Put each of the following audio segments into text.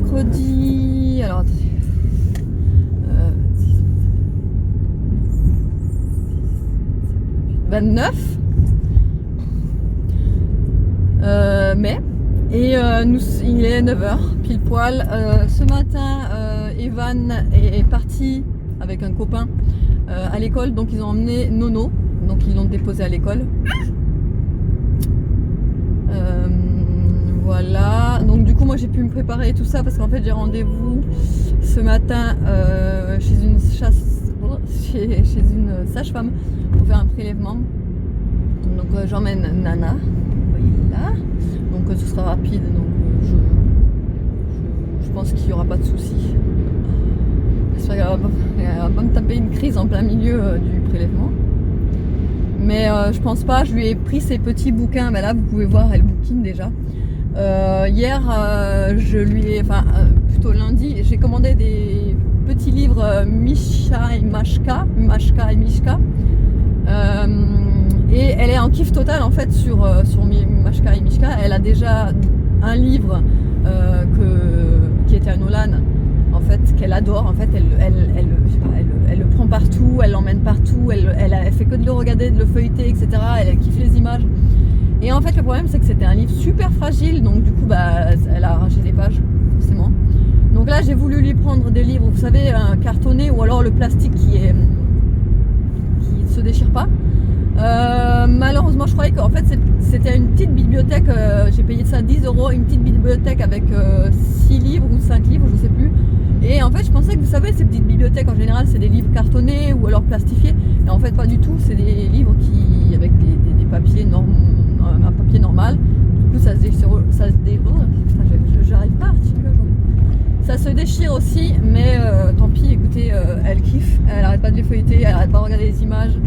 mercredi. Alors attendez. 29 mai. Et il est 9h pile poil. Ce matin, Evan est parti avec un copain à l'école. Donc ils ont emmené Nono. Donc ils l'ont déposé à l'école. Voilà. Donc du coup moi j'ai pu me préparer et tout ça parce qu'en fait j'ai rendez-vous ce matin chez une sage-femme pour faire un prélèvement. Donc j'emmène Nana. Vous voyez là. Donc ce sera rapide. Donc je pense qu'il n'y aura pas de soucis. J'espère qu'elle va pas me taper une crise en plein milieu du prélèvement. Mais je pense pas. Je lui ai pris ses petits bouquins. Ben là vous pouvez voir, elle bouquine déjà. Hier, je lui ai, plutôt lundi, j'ai commandé des petits livres Misha et Mashka, et elle est en kiff total en fait sur Mashka et Mishka. Elle a déjà un livre qui était à Nolan, en fait, qu'elle adore. En fait, elle le prend partout, elle l'emmène partout, elle fait que de le regarder, de le feuilleter, etc. Elle kiffe les images. Et en fait le problème c'est que c'était un livre super fragile, donc du coup elle a arraché les pages forcément. Donc là j'ai voulu lui prendre des livres, vous savez, cartonnés ou alors le plastique qui se déchire pas. Malheureusement je croyais qu'en fait c'était une petite bibliothèque, j'ai payé ça 10 €, une petite bibliothèque avec 6 livres ou 5 livres, je sais plus. Et en fait je pensais que vous savez ces petites bibliothèques en général c'est des livres cartonnés ou alors plastifiés. Et en fait pas du tout, c'est des livres qui avec des papiers normaux. Un papier normal, du coup ça se déchire, j'arrive pas à articuler aujourd'hui. Ça se déchire aussi, mais tant pis, écoutez, elle kiffe, elle arrête pas de les feuilleter, elle arrête pas de regarder les images,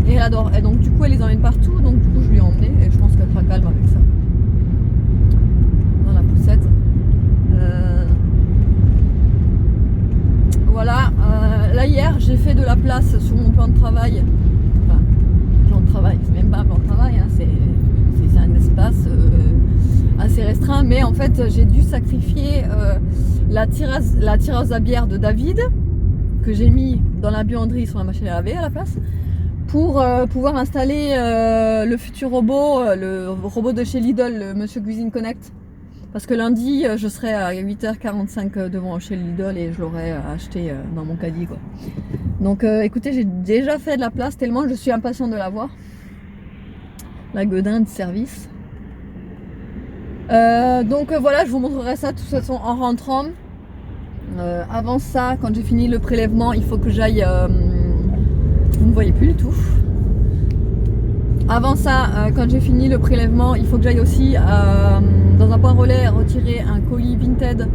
et elle adore. Et donc du coup elle les emmène partout, donc du coup je lui ai emmené, et je pense qu'elle sera calme avec ça. Dans la poussette. Voilà, là hier j'ai fait de la place sur mon plan de travail. Enfin, plan de travail, c'est même pas un plan de travail, hein, c'est un espace assez restreint, mais en fait j'ai dû sacrifier la tireuse à bière de David que j'ai mis dans la buanderie sur la machine à laver à la place pour pouvoir installer le futur robot, le robot de chez Lidl, le Monsieur Cuisine Connect, parce que lundi je serai à 8h45 devant chez Lidl et je l'aurai acheté dans mon caddie quoi. Donc écoutez, j'ai déjà fait de la place tellement je suis impatient de la voir. La gueudin de service. Donc voilà, je vous montrerai ça de toute façon en rentrant. Avant ça, quand j'ai fini le prélèvement, il faut que j'aille. Vous ne voyez plus du tout. Avant ça, quand j'ai fini le prélèvement, il faut que j'aille aussi dans un point relais retirer un colis Vinted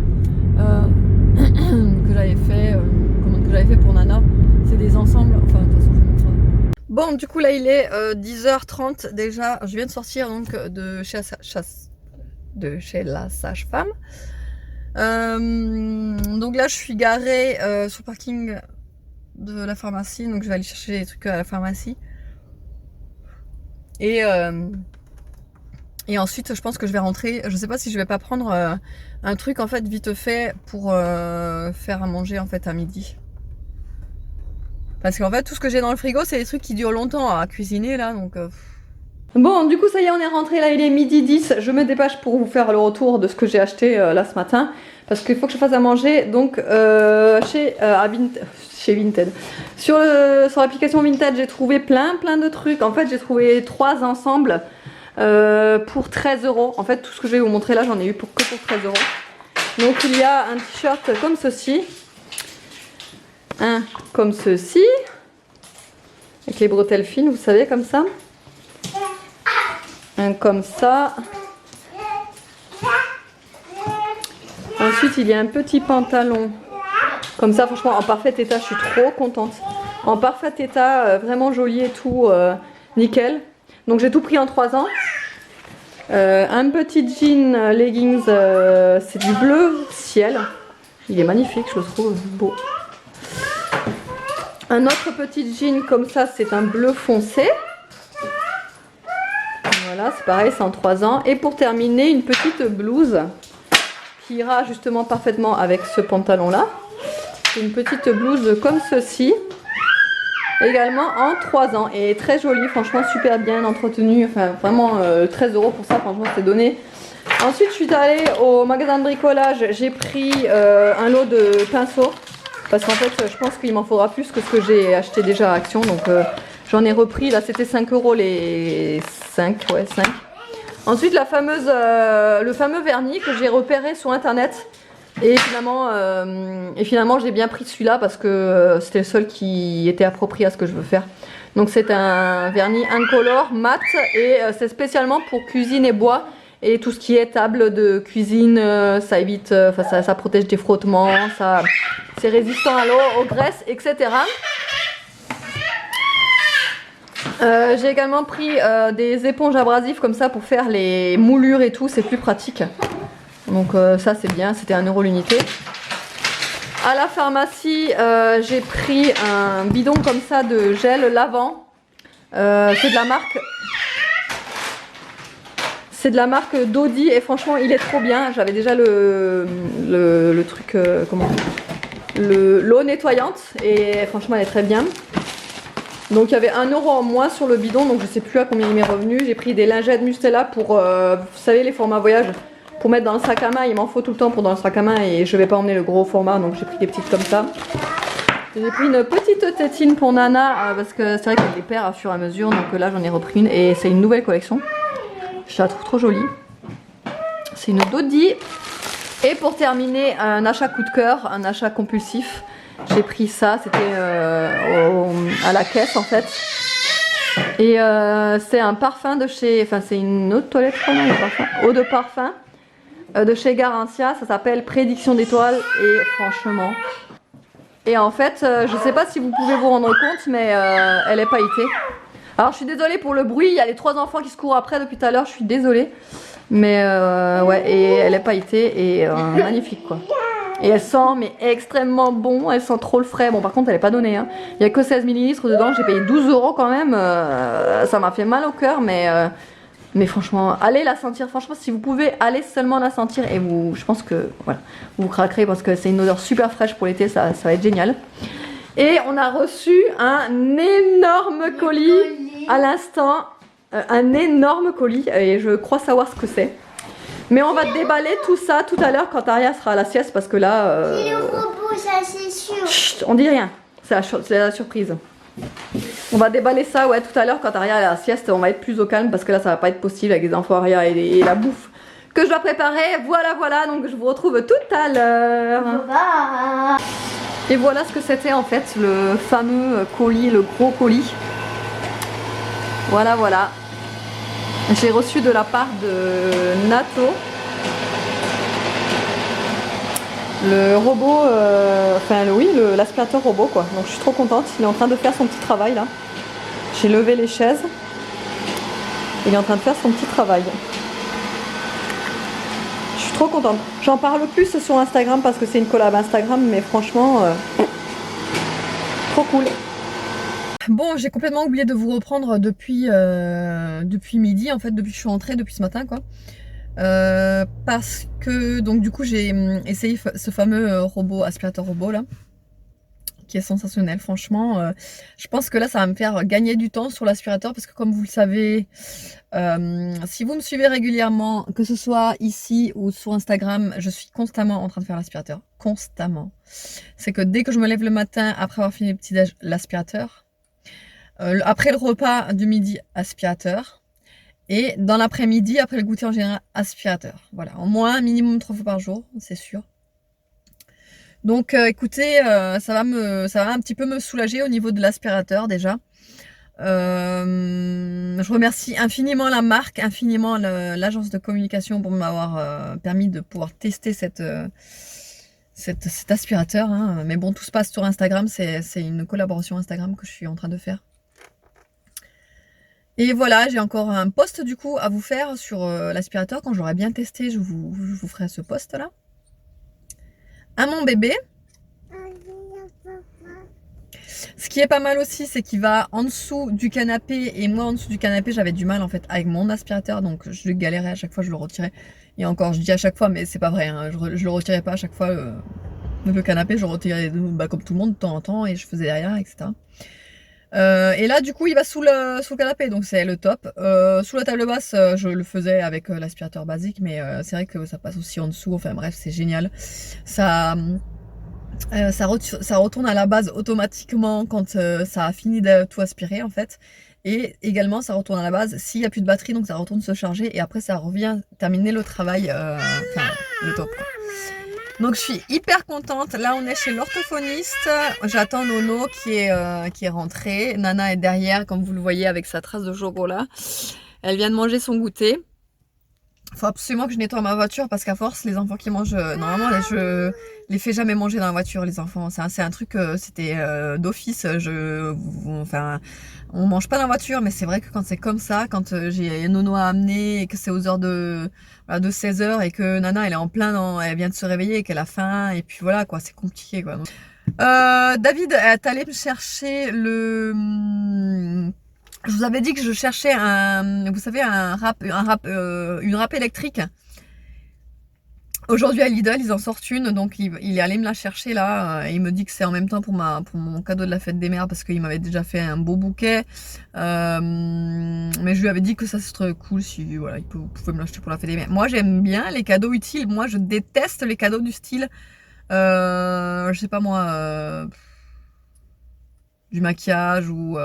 que j'avais fait, pour Nana. C'est des ensembles. Enfin, de toute façon, je vous montrerai. Bon, du coup là il est 10h30 déjà, je viens de sortir donc de chez la sage-femme. Donc là je suis garée sur le parking de la pharmacie, donc je vais aller chercher des trucs à la pharmacie. Et ensuite je pense que je vais rentrer, je sais pas si je vais pas prendre un truc en fait vite fait pour faire à manger en fait à midi. Parce qu'en fait tout ce que j'ai dans le frigo c'est des trucs qui durent longtemps à cuisiner là, donc Bon, du coup ça y est, on est rentré, là il est 12h10, je me dépêche pour vous faire le retour de ce que j'ai acheté là ce matin, parce qu'il faut que je fasse à manger, donc chez Vinted. Sur l'application Vinted j'ai trouvé plein de trucs, en fait j'ai trouvé 3 ensembles pour 13 €, en fait tout ce que je vais vous montrer là j'en ai eu que pour 13 €. Donc il y a un t-shirt comme ceci, un comme ceci, avec les bretelles fines, vous savez, comme ça. Un comme ça. Ensuite il y a un petit pantalon comme ça, franchement en parfait état, je suis trop contente. En parfait état, vraiment joli et tout, nickel. Donc j'ai tout pris en 3 ans. Un petit jean leggings, c'est du bleu ciel. Il est magnifique, je le trouve beau. Un autre petit jean comme ça, c'est un bleu foncé. Voilà, c'est pareil, c'est en 3 ans. Et pour terminer, une petite blouse qui ira justement parfaitement avec ce pantalon là. C'est une petite blouse comme ceci. Également en 3 ans et très jolie, franchement super bien entretenue, enfin vraiment 13 € pour ça, franchement c'est donné. Ensuite je suis allée au magasin de bricolage, j'ai pris un lot de pinceaux parce qu'en fait je pense qu'il m'en faudra plus que ce que j'ai acheté déjà à Action, donc j'en ai repris, là c'était 5 € les 5, ouais 5. Ensuite le fameux vernis que j'ai repéré sur internet. Et finalement j'ai bien pris celui-là parce que c'était le seul qui était approprié à ce que je veux faire. Donc c'est un vernis incolore mat et c'est spécialement pour cuisine et bois et tout ce qui est table de cuisine, ça évite, ça protège des frottements, c'est résistant à l'eau, aux graisses, etc. J'ai également pris des éponges abrasives comme ça pour faire les moulures et tout, c'est plus pratique. Donc ça c'est bien, c'était 1 € l'unité. À la pharmacie, j'ai pris un bidon comme ça de gel lavant. C'est de la marque Dodi et franchement il est trop bien. J'avais déjà le truc, l'eau nettoyante et franchement elle est très bien. Donc il y avait 1 € en moins sur le bidon, donc je sais plus à combien il m'est revenu. J'ai pris des lingettes Mustela pour, vous savez les formats voyage. Pour mettre dans le sac à main, il m'en faut tout le temps pour dans le sac à main et je vais pas emmener le gros format, donc j'ai pris des petites comme ça. J'ai pris une petite tétine pour Nana parce que c'est vrai qu'elle les perd à fur et à mesure, donc là j'en ai repris une et c'est une nouvelle collection. Je la trouve trop jolie. C'est une Dodi. Et pour terminer, un achat coup de cœur, un achat compulsif. J'ai pris ça, c'était à la caisse en fait. Et c'est un parfum de chez, enfin c'est une eau de toilette, eau de parfum. De chez Garantia, ça s'appelle Prédiction d'étoiles et franchement. Et en fait, je sais pas si vous pouvez vous rendre compte, mais elle est pailletée. Alors je suis désolée pour le bruit, il y a les 3 enfants qui se courent après depuis tout à l'heure, je suis désolée. Mais ouais, et elle est pailletée et magnifique quoi. Et elle sent mais extrêmement bon, elle sent trop le frais. Bon par contre elle est pas donnée, hein. Il y a que 16 ml dedans, j'ai payé 12 € quand même. Ça m'a fait mal au cœur, mais franchement, allez la sentir. Franchement, si vous pouvez, allez seulement la sentir et vous, je pense que voilà, vous craquerez parce que c'est une odeur super fraîche pour l'été, ça va être génial. Et on a reçu un énorme colis à l'instant, un énorme colis et je crois savoir ce que c'est. Mais on va déballer tout ça tout à l'heure quand Aria sera à la sieste parce que là... C'est le robot, ça c'est sûr. Chut, on dit rien, c'est la surprise. On va déballer ça ouais tout à l'heure quand Aria est à la sieste, on va être plus au calme parce que là ça va pas être possible avec les enfants Aria et la bouffe que je dois préparer. Voilà, donc je vous retrouve tout à l'heure. Et voilà ce que c'était en fait le fameux colis, le gros colis. Voilà. J'ai reçu de la part de Nato le robot, l'aspirateur robot quoi. Donc je suis trop contente, il est en train de faire son petit travail là. J'ai levé les chaises. Il est en train de faire son petit travail. Je suis trop contente. J'en parle plus sur Instagram parce que c'est une collab Instagram, mais franchement, trop cool. Bon, j'ai complètement oublié de vous reprendre depuis midi, en fait, depuis que je suis rentrée, depuis ce matin, quoi. Parce que, donc du coup, j'ai essayé ce fameux aspirateur robot, là, qui est sensationnel, franchement. Je pense que là, ça va me faire gagner du temps sur l'aspirateur, parce que comme vous le savez, si vous me suivez régulièrement, que ce soit ici ou sur Instagram, je suis constamment en train de faire l'aspirateur. Constamment. C'est que dès que je me lève le matin, après avoir fini le petit-déj, l'aspirateur. Après le repas du midi, aspirateur. Et dans l'après-midi, après le goûter en général, aspirateur. Voilà, au moins minimum 3 fois par jour, c'est sûr. Donc écoutez, ça va un petit peu me soulager au niveau de l'aspirateur déjà. Je remercie infiniment la marque, infiniment l'agence de communication pour m'avoir permis de pouvoir tester cet aspirateur. Hein. Mais bon, tout se passe sur Instagram, c'est une collaboration Instagram que je suis en train de faire. Et voilà, j'ai encore un post du coup à vous faire sur l'aspirateur. Quand j'aurai bien testé, je vous ferai ce post là. À mon bébé. Ce qui est pas mal aussi, c'est qu'il va en dessous du canapé. Et moi, en dessous du canapé, j'avais du mal en fait avec mon aspirateur. Donc je galérais à chaque fois, je le retirais. Et encore, je dis à chaque fois, mais c'est pas vrai, hein, je le retirais pas à chaque fois. Le canapé, je le retirais comme tout le monde de temps en temps et je faisais derrière, etc. Et là, du coup, il va sous le canapé, donc c'est le top. Sous la table basse, je le faisais avec l'aspirateur basique, mais c'est vrai que ça passe aussi en dessous. Enfin bref, c'est génial. Ça, ça retourne à la base automatiquement quand ça a fini de tout aspirer, en fait. Et également, ça retourne à la base s'il n'y a plus de batterie, donc ça retourne se charger et après ça revient terminer le travail, enfin le top, quoi. Donc je suis hyper contente. Là on est chez l'orthophoniste. J'attends Nono qui est rentrée. Nana est derrière comme vous le voyez avec sa trace de chocolat. Elle vient de manger son goûter. Faut absolument que je nettoie ma voiture parce qu'à force les enfants qui mangent, normalement je les fais jamais manger dans la voiture les enfants. C'est un truc, c'était d'office. Enfin on mange pas dans la voiture, mais c'est vrai que quand c'est comme ça, quand j'ai Nono à amener et que c'est aux heures de 16h et que Nana elle est en plein elle vient de se réveiller et qu'elle a faim et puis voilà quoi, c'est compliqué quoi. David est allé me chercher je vous avais dit que je cherchais vous savez une râpe électrique. Aujourd'hui à Lidl ils en sortent une, donc il est allé me la chercher là, et il me dit que c'est en même temps pour mon cadeau de la fête des mères parce qu'il m'avait déjà fait un beau bouquet, mais je lui avais dit que ça serait cool si voilà, vous pouvez me l'acheter pour la fête des mères. Moi j'aime bien les cadeaux utiles, moi je déteste les cadeaux du style, je sais pas moi, du maquillage ou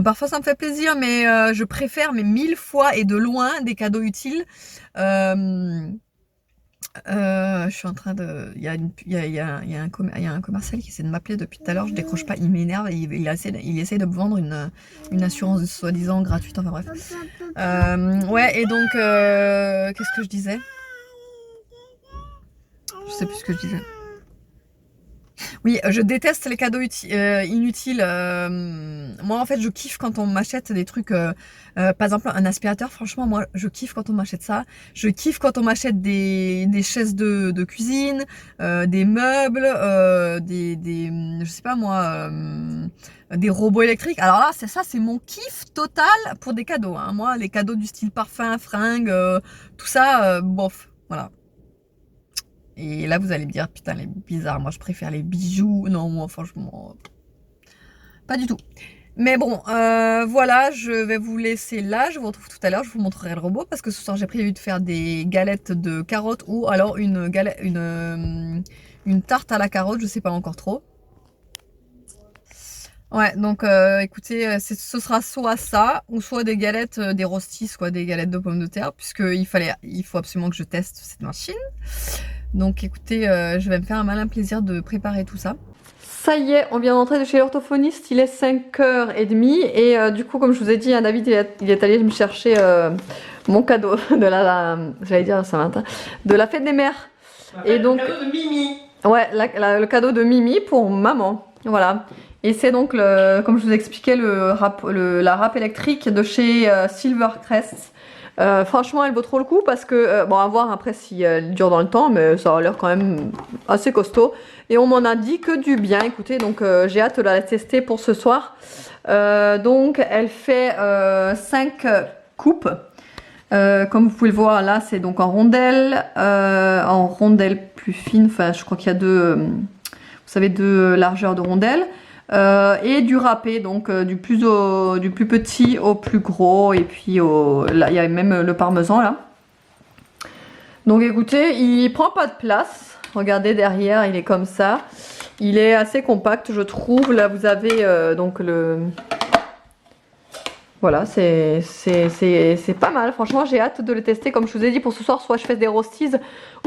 parfois ça me fait plaisir, mais je préfère mais 1000 fois et de loin des cadeaux utiles. Je suis en train de... Il y a un commercial qui essaie de m'appeler depuis tout à l'heure, je décroche pas, il m'énerve, il essaie de me vendre une assurance soi-disant gratuite, enfin bref. Ouais, et donc, qu'est-ce que je disais? Je sais plus ce que je disais. Oui, je déteste les cadeaux inutiles. Moi, en fait, je kiffe quand on m'achète des trucs. Par exemple, un aspirateur, franchement, moi, je kiffe quand on m'achète ça. Je kiffe quand on m'achète des chaises de cuisine, des meubles, je sais pas moi, des robots électriques. Alors là, c'est mon kiff total pour des cadeaux, hein. Moi, les cadeaux du style parfum, fringues, tout ça, bof, voilà. Et là, vous allez me dire, putain, les bizarres, moi je préfère les bijoux. Non, moi, franchement, pas du tout. Mais bon, voilà, je vais vous laisser là. Je vous retrouve tout à l'heure. Je vous montrerai le robot parce que ce soir, j'ai prévu de faire des galettes de carottes ou alors une tarte à la carotte. Je sais pas encore trop. Ouais, donc écoutez, ce sera soit ça ou soit des galettes, des rostis, quoi, des galettes de pommes de terre, il faut absolument que je teste cette machine. Donc écoutez, je vais me faire un malin plaisir de préparer tout ça. Ça y est, on vient d'entrer de chez l'orthophoniste, il est 5h30 et du coup comme je vous ai dit, hein, David il est allé me chercher mon cadeau de j'allais dire Saint-Valentin, de la fête des mères. Et donc, le cadeau de Mimi. Ouais, le cadeau de Mimi pour maman, voilà. Et c'est donc, comme je vous expliquais, la râpe électrique de chez Silvercrest. Franchement, elle vaut trop le coup parce que, bon, à voir après si elle dure dans le temps, mais ça a l'air quand même assez costaud. Et on m'en a dit que du bien, écoutez, donc j'ai hâte de la tester pour ce soir. Donc, elle fait 5 coupes. Comme vous pouvez le voir, là, c'est donc en rondelles plus fines. Enfin, je crois qu'il y a deux largeurs de rondelles. Et du râpé, donc du plus petit au plus gros, et puis là il y a même le parmesan là. Donc écoutez, il prend pas de place, regardez derrière il est comme ça, il est assez compact je trouve. Là vous avez donc voilà, c'est pas mal, franchement j'ai hâte de le tester. Comme je vous ai dit, pour ce soir soit je fais des rosties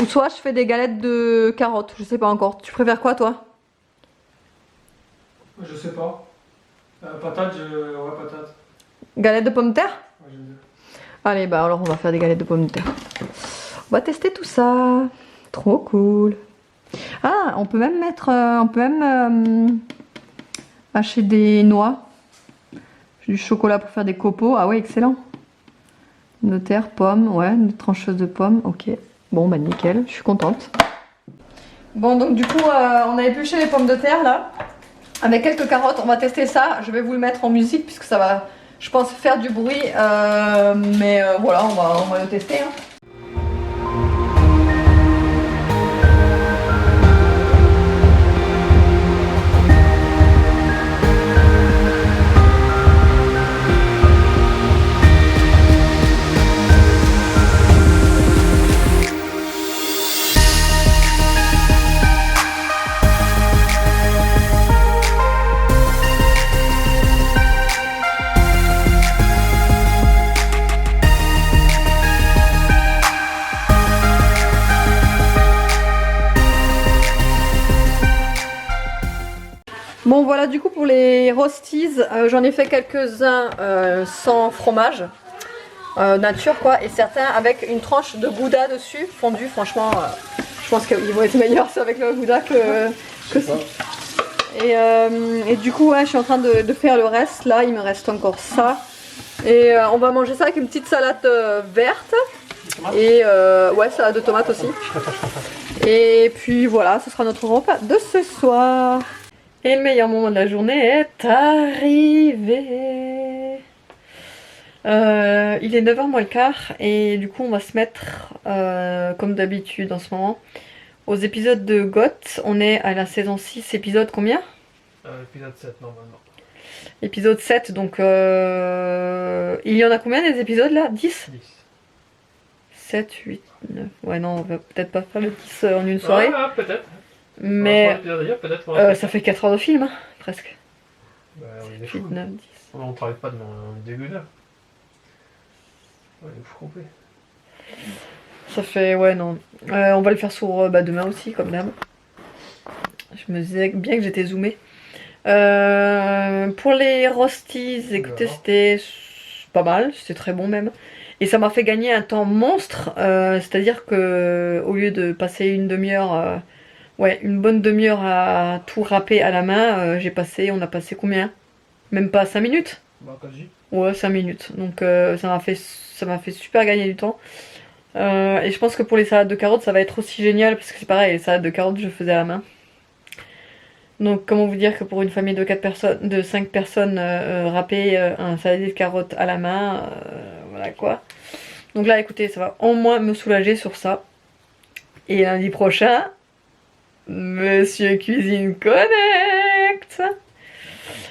ou soit je fais des galettes de carottes, je sais pas encore. Tu préfères quoi toi? Je sais pas. Patate, ouais, patate. Galettes de pommes de terre? Ouais, j'aime bien. Allez, bah alors on va faire des galettes de pommes de terre. On va tester tout ça. Trop cool. Ah, on peut même hacher des noix. Du chocolat pour faire des copeaux. Ah ouais, excellent. De terre, pommes, ouais, une trancheuse de pommes. Ok. Bon, bah nickel, je suis contente. Bon, donc du coup, on a épluché les pommes de terre là. Avec quelques carottes, on va tester ça. Je vais vous le mettre en musique puisque ça va je pense faire du bruit, mais voilà, on va le tester. Hein. Bon voilà, du coup pour les Rosties, j'en ai fait quelques-uns sans fromage, nature quoi, et certains avec une tranche de gouda dessus, fondu. Franchement, je pense qu'ils vont être meilleurs avec le gouda que ça. Et du coup, ouais, je suis en train de faire le reste. Là, il me reste encore ça. Et on va manger ça avec une petite salade verte. Et ouais, salade de tomates aussi. Et puis voilà, ce sera notre repas de ce soir. Et le meilleur moment de la journée est arrivé. Il est 9h moins le quart et du coup on va se mettre comme d'habitude en ce moment aux épisodes de GOT. On est à la saison 6, épisode combien? Épisode 7 normalement. Épisode 7, donc il y en a combien des épisodes là? 10? 7, 8, 9. Ouais non, on va peut-être pas faire le 10 en une soirée. Ah, peut-être. Mais ça fait 4 heures de film, hein, presque. Bah, on est 8, 9, 10. On travaille pas devant un dégueulasse. Ouais, il faut compter. Ça fait, ouais non. On va le faire sur demain aussi, comme d'hab. Je me disais bien que j'étais zoomée. Pour les Rosties, écoutez, c'était pas mal, c'était très bon même. Et ça m'a fait gagner un temps monstre, c'est-à-dire que au lieu de passer une demi-heure, ouais, une bonne demi-heure à tout râper à la main, on a passé combien? Même pas 5 minutes? Bah, quasi. Ouais, 5 minutes. Donc ça m'a fait super gagner du temps. Et je pense que pour les salades de carottes, ça va être aussi génial parce que c'est pareil, les salades de carottes, je faisais à la main. Donc comment vous dire que pour une famille de 5 personnes, râper un saladier de carottes à la main, voilà quoi. Donc là, écoutez, ça va au moins me soulager sur ça. Et lundi prochain, Monsieur Cuisine Connect.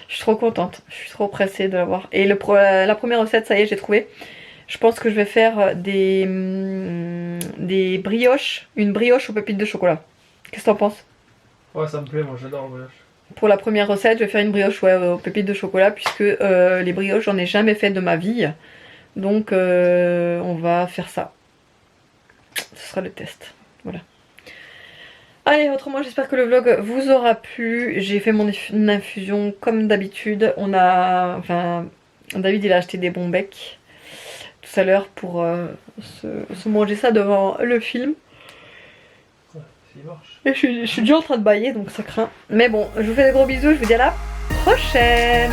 Je suis trop contente, je suis trop pressée de l'avoir. Et la première recette, ça y est, j'ai trouvé. Je pense que je vais faire des brioches, une brioche aux pépites de chocolat. Qu'est-ce que t'en penses? Ouais, ça me plaît, moi j'adore le brioche. Pour la première recette, je vais faire une brioche aux pépites de chocolat puisque les brioches, j'en ai jamais fait de ma vie. Donc on va faire ça. Ce sera le test. Voilà. Allez, autrement, j'espère que le vlog vous aura plu. J'ai fait mon infusion comme d'habitude. David il a acheté des bons becs tout à l'heure pour se manger ça devant le film. Ouais, s'il marche. Et je suis déjà en train de bailler donc ça craint. Mais bon, je vous fais des gros bisous, je vous dis à la prochaine.